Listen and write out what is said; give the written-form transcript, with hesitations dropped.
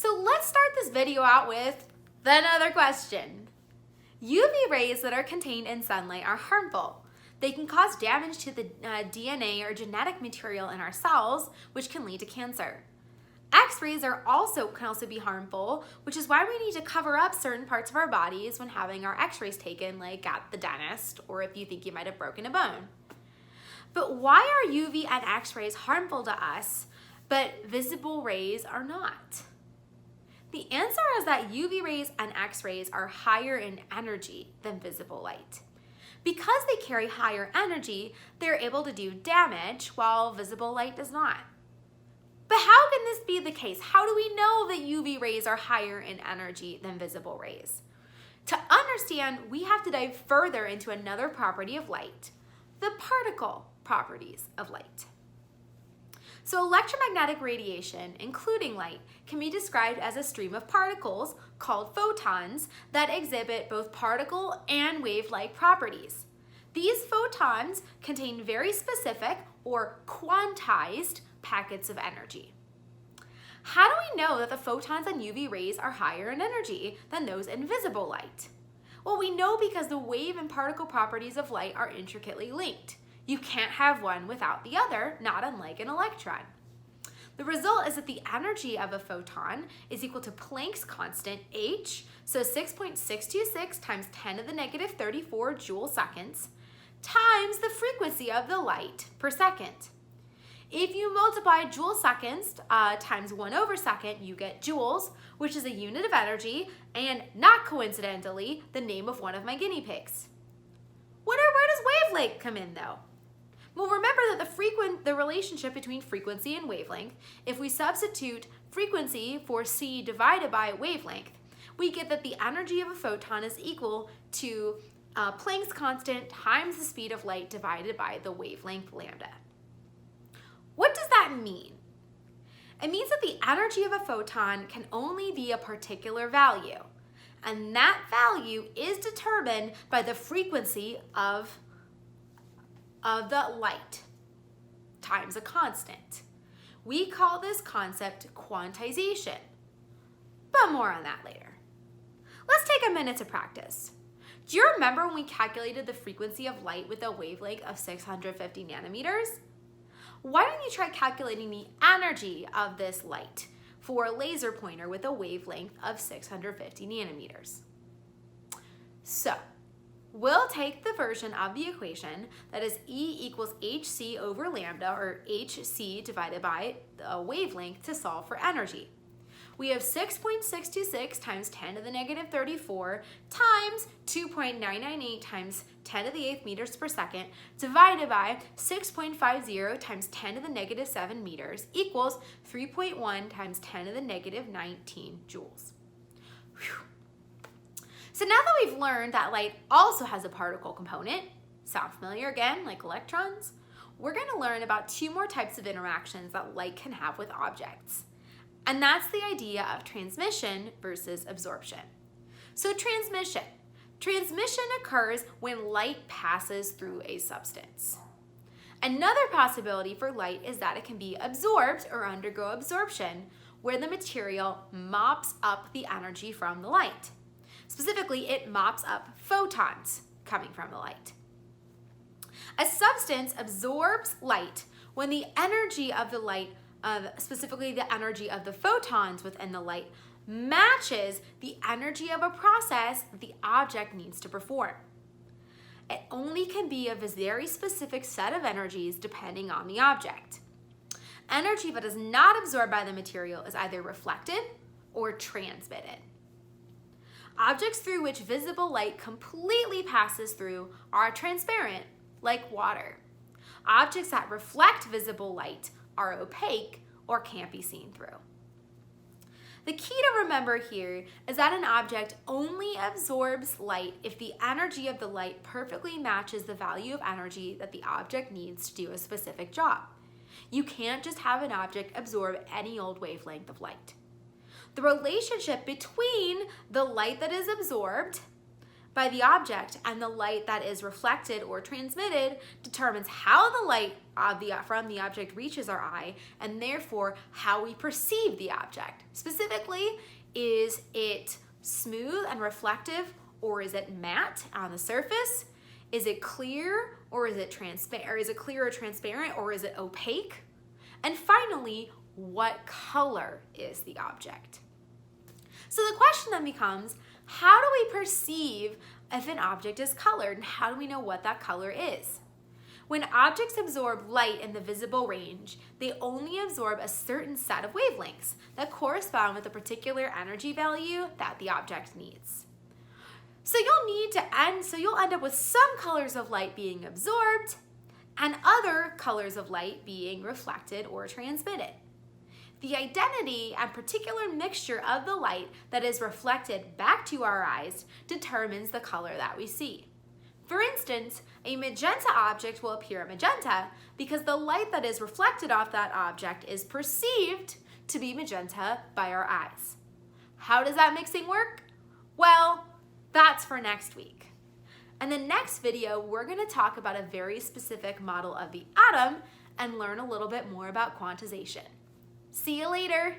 So let's start this video out with another question. UV rays that are contained in sunlight are harmful. They can cause damage to the DNA or genetic material in our cells, which can lead to cancer. X-rays can also be harmful, which is why we need to cover up certain parts of our bodies when having our X-rays taken, like at the dentist, or if you think you might have broken a bone. But why are UV and X-rays harmful to us, but visible rays are not? The answer is that UV rays and X-rays are higher in energy than visible light. Because they carry higher energy, they're able to do damage while visible light does not. But how can this be the case? How do we know that UV rays are higher in energy than visible rays? To understand, we have to dive further into another property of light, the particle properties of light. So electromagnetic radiation, including light, can be described as a stream of particles called photons that exhibit both particle and wave-like properties. These photons contain very specific or quantized packets of energy. How do we know that the photons in UV rays are higher in energy than those in visible light? Well, we know because the wave and particle properties of light are intricately linked. You can't have one without the other, not unlike an electron. The result is that the energy of a photon is equal to Planck's constant, h, so 6.626 times 10 to the negative 34 joule seconds, times the frequency of the light per second. If you multiply joule seconds times 1/2, you get joules, which is a unit of energy, and not coincidentally, the name of one of my guinea pigs. Where does wavelength come in though? Well, remember that the relationship between frequency and wavelength, if we substitute frequency for c divided by wavelength, we get that the energy of a photon is equal to Planck's constant times the speed of light divided by the wavelength lambda. What does that mean? It means that the energy of a photon can only be a particular value, and that value is determined by the frequency of the light times a constant. We call this concept quantization, but more on that later. Let's take a minute to practice. Do you remember when we calculated the frequency of light with a wavelength of 650 nanometers? Why don't you try calculating the energy of this light for a laser pointer with a wavelength of 650 nanometers? So, we'll take the version of the equation that is E equals hc over lambda, or hc divided by the wavelength, to solve for energy. We have 6.626 times 10 to the negative 34 times 2.998 times 10 to the 8th meters per second divided by 6.50 times 10 to the negative 7 meters equals 3.1 times 10 to the negative 19 joules. Whew. So now that we've learned that light also has a particle component, sound familiar again, like electrons? We're going to learn about two more types of interactions that light can have with objects. And that's the idea of transmission versus absorption. So transmission. Transmission occurs when light passes through a substance. Another possibility for light is that it can be absorbed or undergo absorption, where the material mops up the energy from the light. Specifically, it mops up photons coming from the light. A substance absorbs light when the energy of the light, specifically the energy of the photons within the light, matches the energy of a process that the object needs to perform. It only can be of a very specific set of energies depending on the object. Energy that is not absorbed by the material is either reflected or transmitted. Objects through which visible light completely passes through are transparent, like water. Objects that reflect visible light are opaque or can't be seen through. The key to remember here is that an object only absorbs light if the energy of the light perfectly matches the value of energy that the object needs to do a specific job. You can't just have an object absorb any old wavelength of light. The relationship between the light that is absorbed by the object, and the light that is reflected or transmitted determines how the light from the object reaches our eye, and therefore how we perceive the object. Specifically, is it smooth and reflective, or is it matte on the surface? Is it clear, or is it transparent? Or is it clear or transparent, or is it opaque? And finally, what color is the object? So the question then becomes, how do we perceive if an object is colored, and how do we know what that color is? When objects absorb light in the visible range, they only absorb a certain set of wavelengths that correspond with a particular energy value that the object needs. So you'll end up with some colors of light being absorbed and other colors of light being reflected or transmitted. The identity and particular mixture of the light that is reflected back to our eyes determines the color that we see. For instance, a magenta object will appear magenta because the light that is reflected off that object is perceived to be magenta by our eyes. How does that mixing work? Well, that's for next week. In the next video, we're going to talk about a very specific model of the atom and learn a little bit more about quantization. See you later.